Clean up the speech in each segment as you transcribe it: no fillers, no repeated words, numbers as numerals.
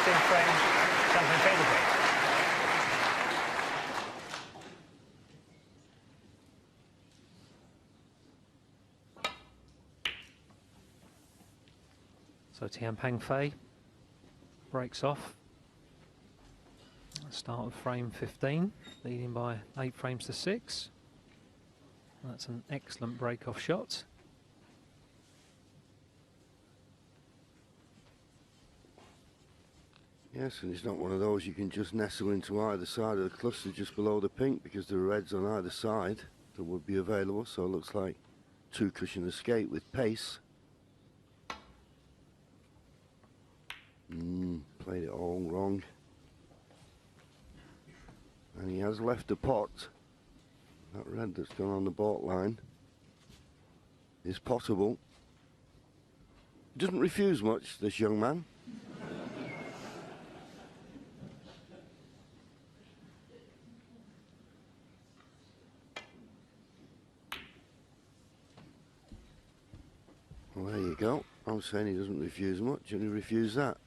15 frames, jumping favorably. So Tian Pengfei breaks off. Start of frame 15, leading by 8 frames to 6. That's an excellent break-off shot. Yes, and it's not one of those you can just nestle into either side of the cluster just below the pink, because there are reds on either side that would be available. So it looks like 2-cushion escape with pace. Played it all wrong. And he has left a pot. That red that's gone on the baulk line is possible. Doesn't refuse much, this young man. Well, there you go. I'm saying he doesn't refuse much, and he refused that.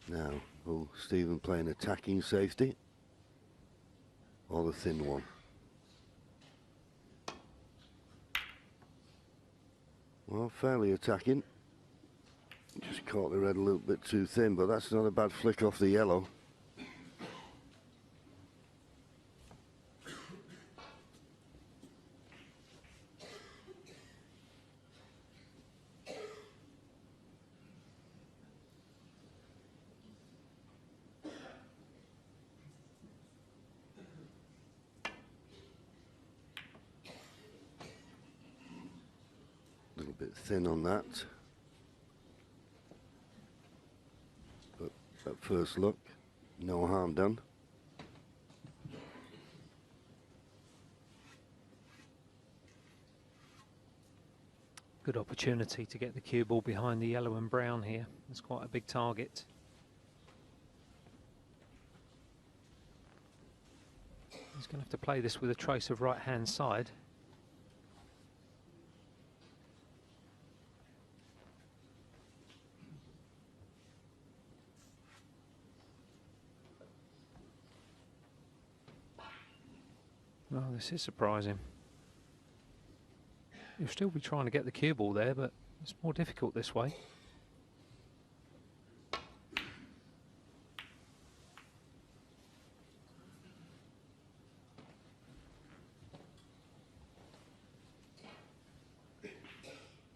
Now, will Stephen play an attacking safety or the thin one? Well, fairly attacking. Just caught the red a little bit too thin, but that's not a bad flick off the yellow. Bit thin on that, but at first look, no harm done. Good opportunity to get the cue ball behind the yellow and brown here. It's quite a big target. He's going to have to play this with a trace of right-hand side. Well, this is surprising. You'll still be trying to get the cue ball there, but it's more difficult this way.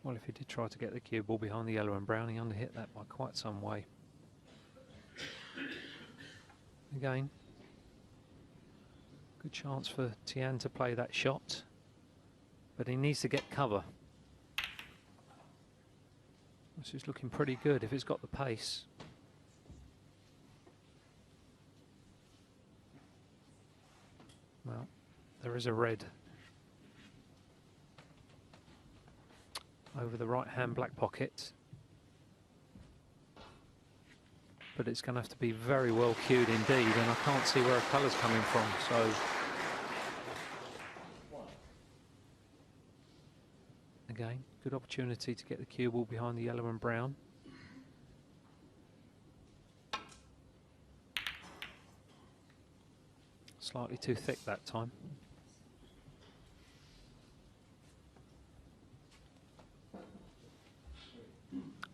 Well, if he did try to get the cue ball behind the yellow and brown, he underhit that by quite some way. Again, good chance for Tian to play that shot, but he needs to get cover. This is looking pretty good if it's got the pace. Well, there is a red over the right-hand black pocket, but it's going to have to be very well cued indeed, and I can't see where a colour's coming from, so again, good opportunity to get the cue ball behind the yellow and brown. Slightly too thick that time.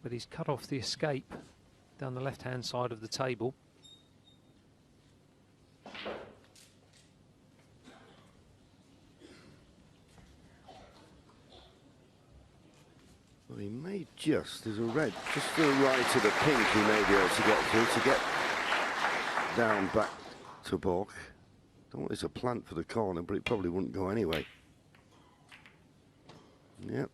But he's cut off the escape down the left-hand side of the table. Well, he may just, there's a red just to the right of the pink he may be able to get through to get down back to baulk. Don't want this a plant for the corner, but it probably wouldn't go anyway. Yep.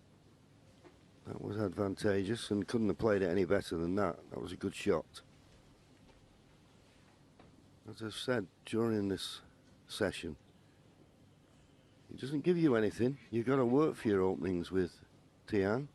That was advantageous, and couldn't have played it any better than that. That was a good shot. As I've said during this session, it doesn't give you anything. You've got to work for your openings with Tian.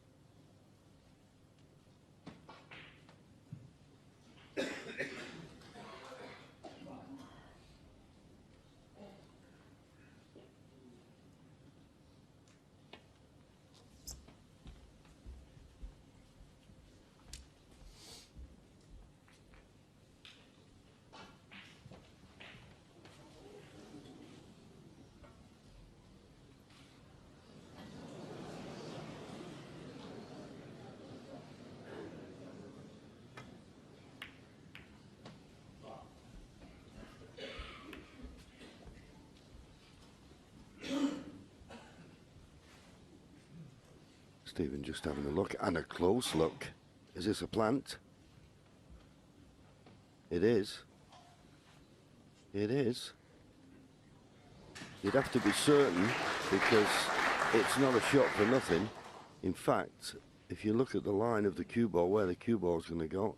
Stephen just having a look, and a close look. Is this a plant? It is. It is. You'd have to be certain, because it's not a shot for nothing. In fact, if you look at the line of the cue ball, where the cue ball's going to go,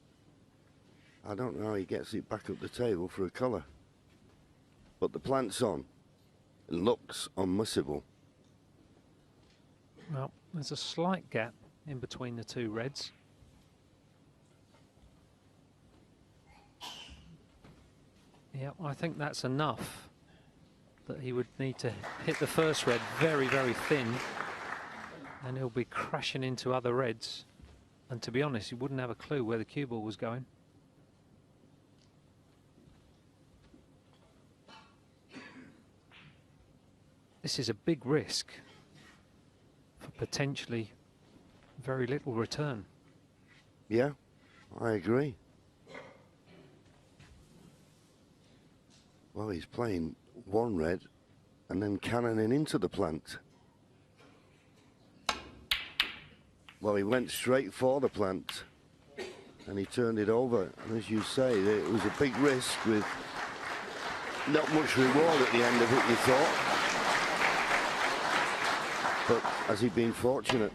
I don't know how he gets it back up the table for a colour. But the plant's on. It looks unmissable. Well, there's a slight gap in between the two reds. Yeah, I think that's enough. That he would need to hit the first red very, very thin, and he'll be crashing into other reds. And to be honest, he wouldn't have a clue where the cue ball was going. This is a big risk for potentially very little return. Yeah, I agree. Well, he's playing one red and then cannoning into the plant. Well, he went straight for the plant and he turned it over. And as you say, it was a big risk with not much reward at the end of it, you thought. But has he been fortunate?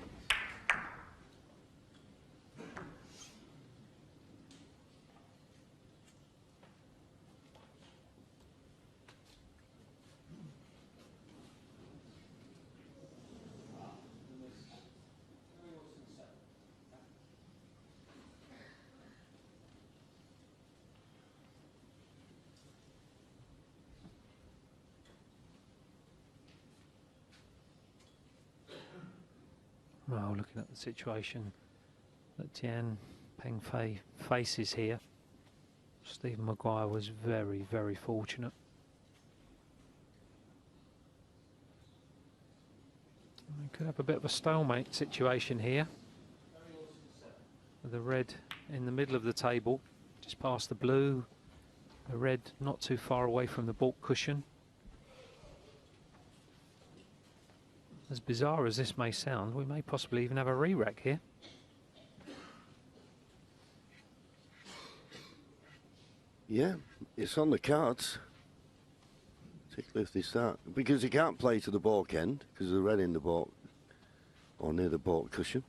Well, looking at the situation that Tian Pengfei faces here, Stephen Macguire was very, very fortunate. We could have a bit of a stalemate situation here. With the red in the middle of the table, just past the blue, the red not too far away from the baulk cushion. As bizarre as this may sound, we may possibly even have a re-rack here. Yeah, it's on the cards. Particularly if they start. Because he can't play to the baulk end, because of the red in the baulk, or near the baulk cushion.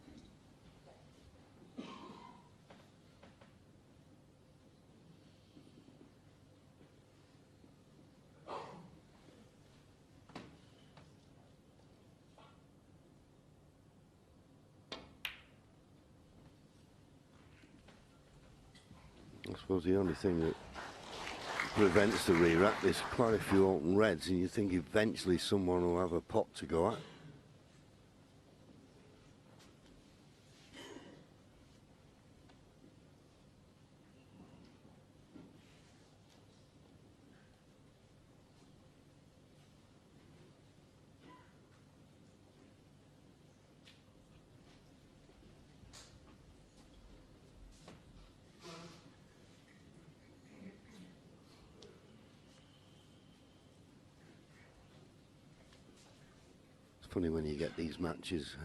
I suppose the only thing that prevents the re-rack, there's quite a few open reds, and you think eventually someone will have a pot to go at. Funny when you get these matches,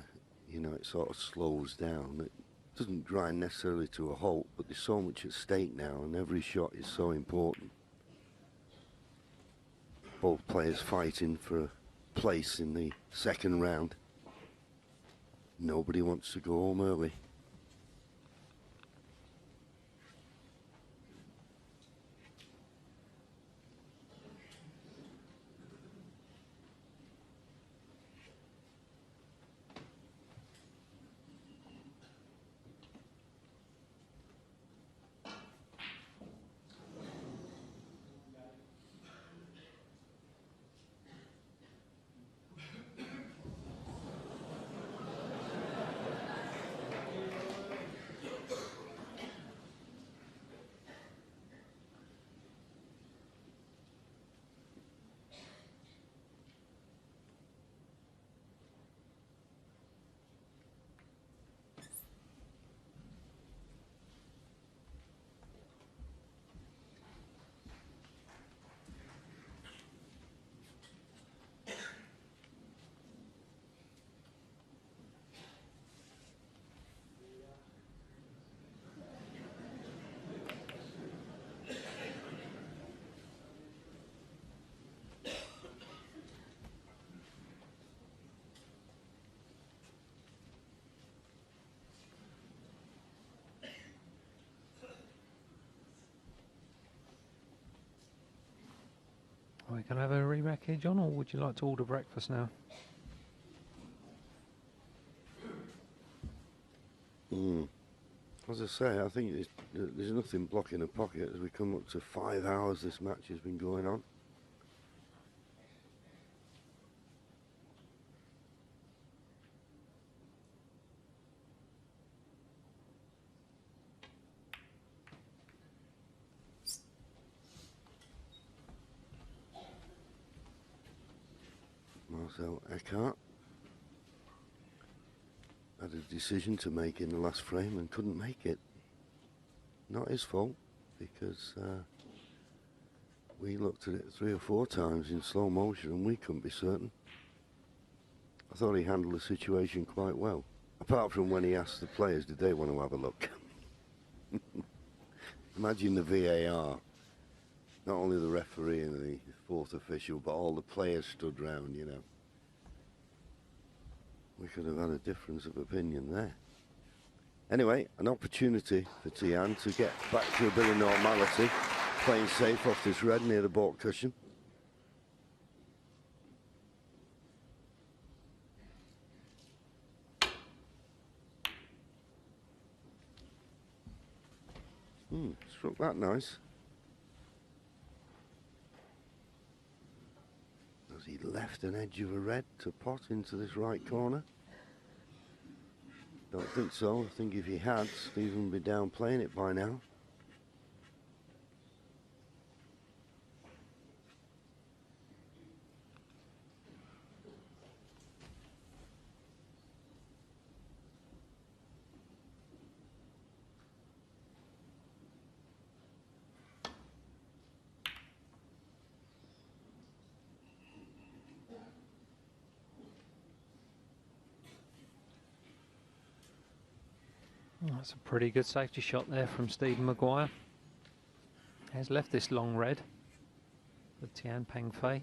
you know, it sort of slows down. It doesn't grind necessarily to a halt, but there's so much at stake now, and every shot is so important. Both players fighting for a place in the second round. Nobody wants to go home early. can have a re-rack here, John, or would you like to order breakfast now? As I say, I think there's nothing blocking a pocket as we come up to 5 hours this match has been going on. Marcel Eckhart had a decision to make in the last frame and couldn't make it. Not his fault, because we looked at it 3 or 4 times in slow motion and we couldn't be certain. I thought he handled the situation quite well, apart from when he asked the players did they want to have a look. Imagine the VAR, not only the referee and the 4th official, but all the players stood round, you know. We could have had a difference of opinion there. Anyway, an opportunity for Tian to get back to a bit of normality, playing safe off this red near the baulk cushion. Struck that nice. Has he left an edge of a red to pot into this right corner? Don't think so. I think if he had, Stephen would be down playing it by now. That's a pretty good safety shot there from Stephen Macguire. Has left this long red with Tian Pengfei,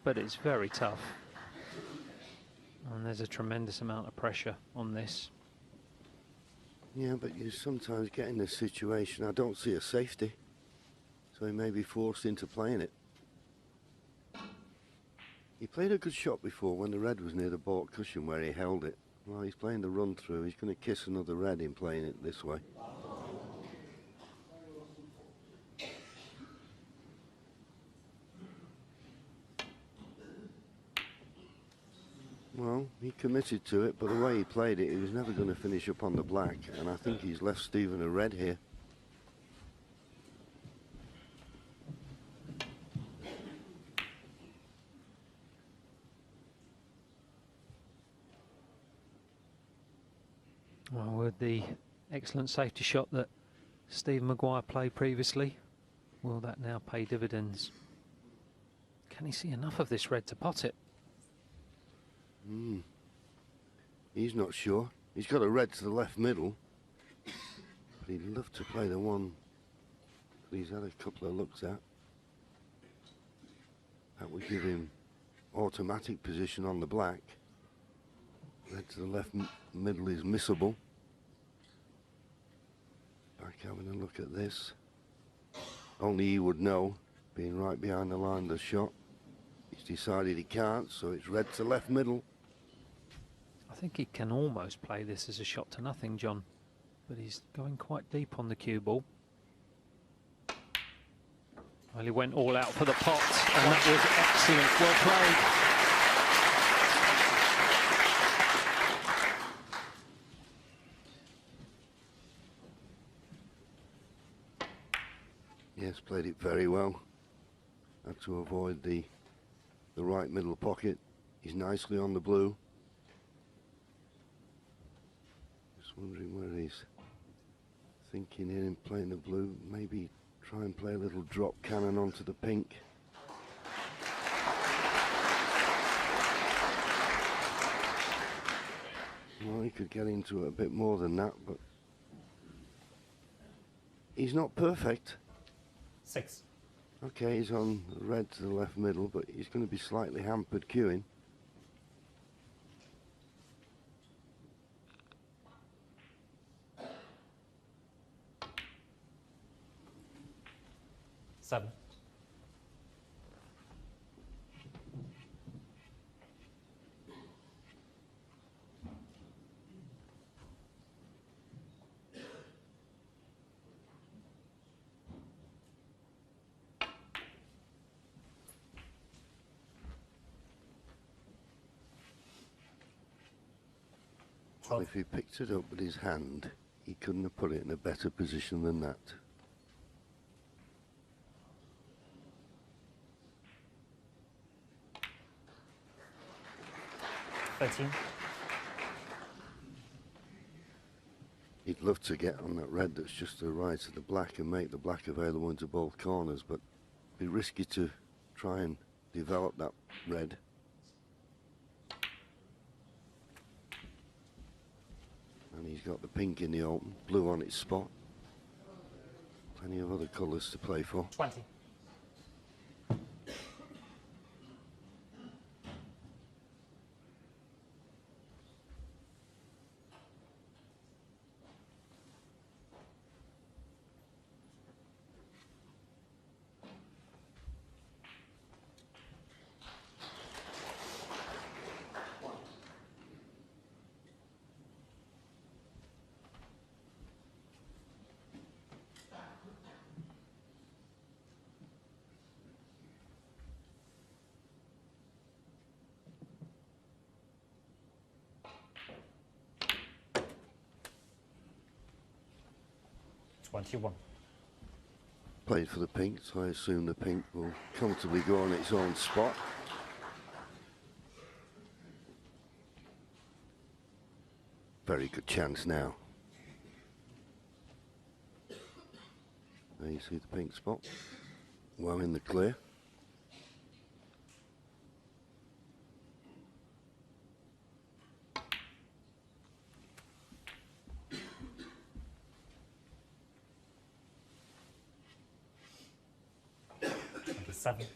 but it's very tough, and there's a tremendous amount of pressure on this. Yeah, but you sometimes get in this situation. I don't see a safety, so he may be forced into playing it. He played a good shot before when the red was near the baulk cushion where he held it. Well, he's playing the run through. He's going to kiss another red in playing it this way. Well, he committed to it, but the way he played it, he was never going to finish up on the black, and I think he's left Stephen a red here. Well, with the excellent safety shot that Stephen Macguire played previously, will that now pay dividends? Can he see enough of this red to pot it? He's not sure. He's got a red to the left middle, but he'd love to play the one that he's had a couple of looks at. That would give him automatic position on the black. Red to the left middle is missable. Back having a look at this. Only he would know, being right behind the line of the shot. He's decided he can't, so it's red to left middle. I think he can almost play this as a shot to nothing, John, but he's going quite deep on the cue ball. Well, he went all out for the pot, and that was excellent. Well played. Yes, played it very well. Had to avoid the right middle pocket. He's nicely on the blue. Just wondering where he's thinking in playing the blue. Maybe try and play a little drop cannon onto the pink. Well, he could get into it a bit more than that, but he's not perfect. 6. Okay, he's on red to the left middle, but he's going to be slightly hampered queuing. And if he picked it up with his hand, he couldn't have put it in a better position than that. He'd love to get on that red that's just to the right of the black and make the black available into both corners, but it'd be risky to try and develop that red. And he's got the pink in the open, blue on its spot. Plenty of other colours to play for. 20. Played for the pink, so I assume the pink will comfortably go on its own spot. Very good chance now. There you see the pink spot. Well in the clear. Seven.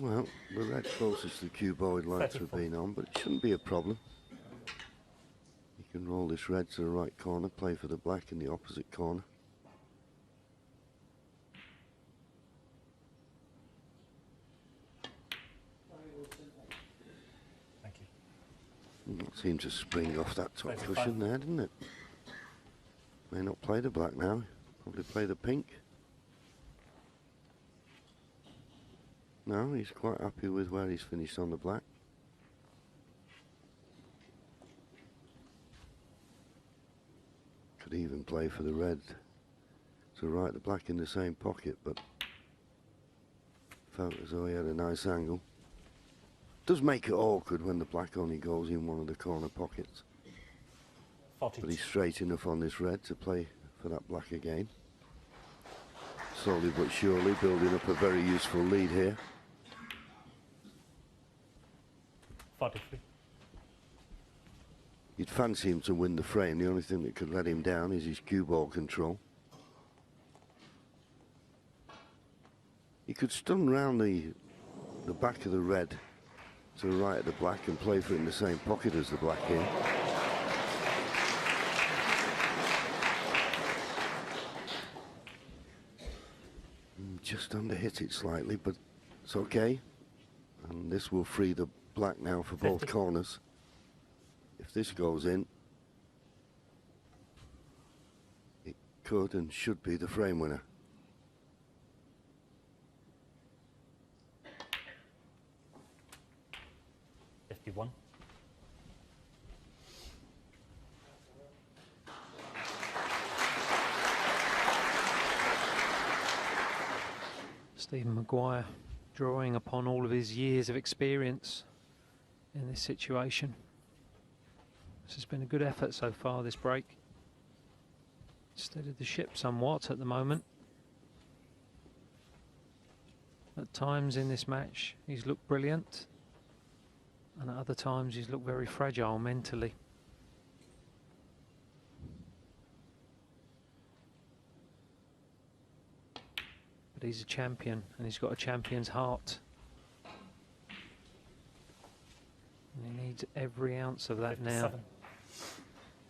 Well, the red closest to the cue ball would like to have been on, but it shouldn't be a problem. You can roll this red to the right corner, play for the black in the opposite corner. Thank you. It seemed to spring off that top cushion there, didn't it? May not play the black now, probably play the pink. No, he's quite happy with where he's finished on the black. Could even play for the red to right the black in the same pocket, but felt as though he had a nice angle. Does make it awkward when the black only goes in one of the corner pockets. 42. But he's straight enough on this red to play for that black again. Slowly but surely building up a very useful lead here. 43. You'd fancy him to win the frame. The only thing that could let him down is his cue ball control. He could stun round the back of the red to the right of the black and play for it in the same pocket as the black here. Just under hit it slightly, but it's okay. And this will free the black now for 50. both corners. If this goes in, it could and should be the frame winner. $51. Stephen Macguire drawing upon all of his years of experience in this situation. This has been a good effort so far, this break. Steadied the ship somewhat at the moment. At times in this match he's looked brilliant, and at other times he's looked very fragile mentally. But he's a champion, and he's got a champion's heart. And he needs every ounce of that now. 57.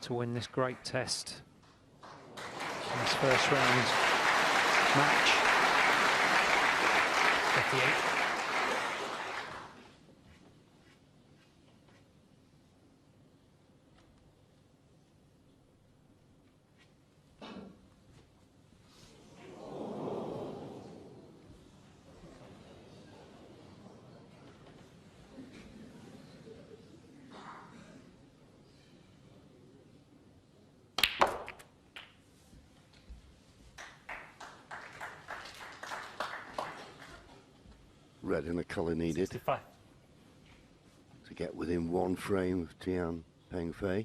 to win this great test. In this first round match. 58. Red in the colour needed 65. to get within one frame of Tian Pengfei.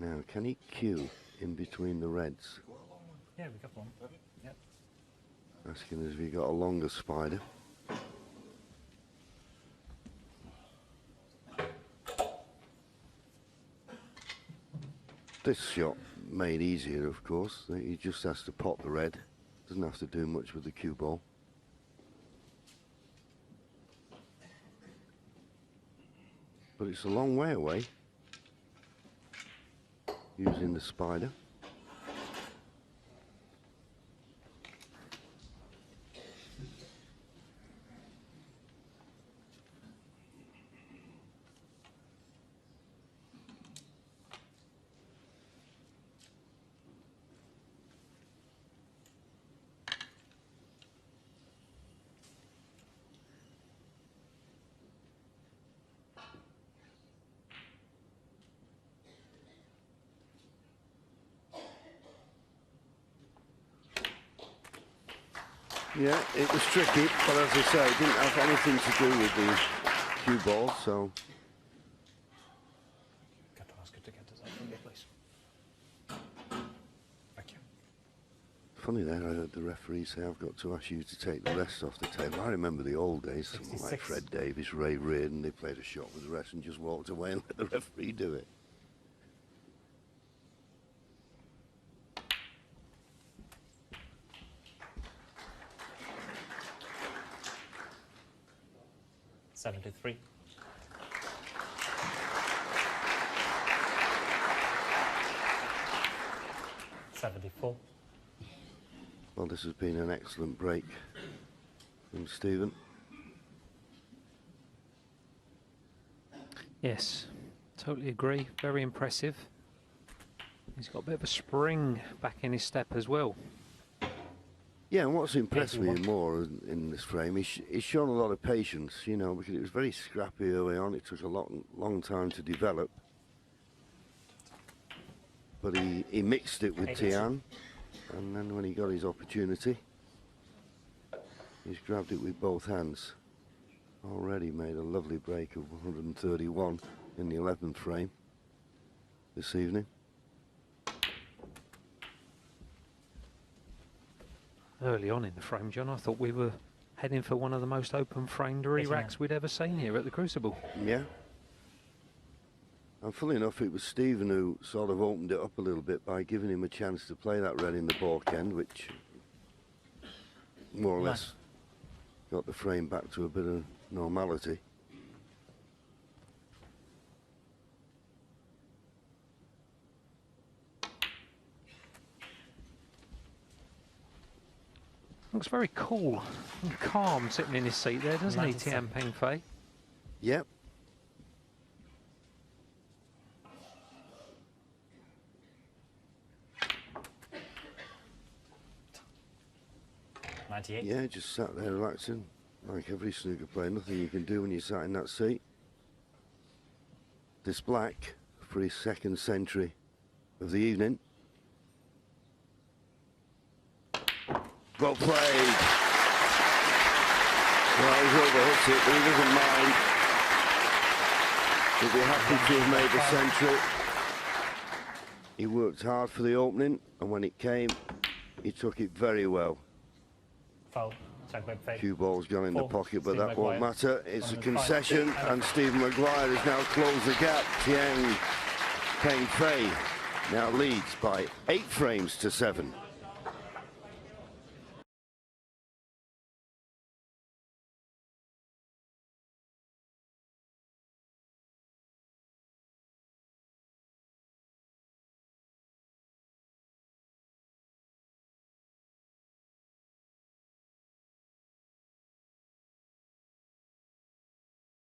Now, can he cue in between the reds? Yeah, we got one. Yep. Asking us if he got a longer spider. This shot made easier, of course. He just has to pop the red. Doesn't have to do much with the cue ball. But it's a long way away using the spider. Yeah, it was tricky, but as I say, it didn't have anything to do with the cue ball, so... Got to ask her to get this out for me, please. Thank you. Funny there, I heard the referee say, I've got to ask you to take the rest off the table. I remember the old days, someone like 66. Fred Davis, Ray Reardon, they played a shot with the rest and just walked away and let the referee do it. $73. $74. Well, this has been an excellent break from Stephen. Yes, totally agree. Very impressive. He's got a bit of a spring back in his step as well. Yeah, and what's impressed me 81. more in this frame, he's shown a lot of patience, you know, because it was very scrappy early on. It took a long time to develop. But he mixed it with 82. Tian, and then when he got his opportunity, he's grabbed it with both hands. Already made a lovely break of 131 in the 11th frame this evening. Early on in the frame, John, I thought we were heading for one of the most open framed re-racks we'd ever seen here at the Crucible. Yeah. And funnily enough, it was Stephen who sort of opened it up a little bit by giving him a chance to play that red in the balk end, which more or less got the frame back to a bit of normality. Looks very cool and calm sitting in his seat there, doesn't he, Tian 97. Pengfei? Yep. $98. Yeah, just sat there relaxing, like every snooker player. Nothing you can do when you're sat in that seat. This black for his second century of the evening. Well played. Well, he's overhit it, but he doesn't mind. He'll be happy to have made the century. He worked hard for the opening, and when it came, he took it very well. Foul. Check by Pengfei. Cue ball's gone in the 4, pocket, but Stephen that won't Macguire. matter. It's a 105. concession, and Stephen Macguire has now closed the gap. Tian Pengfei now leads by 8 frames to 7.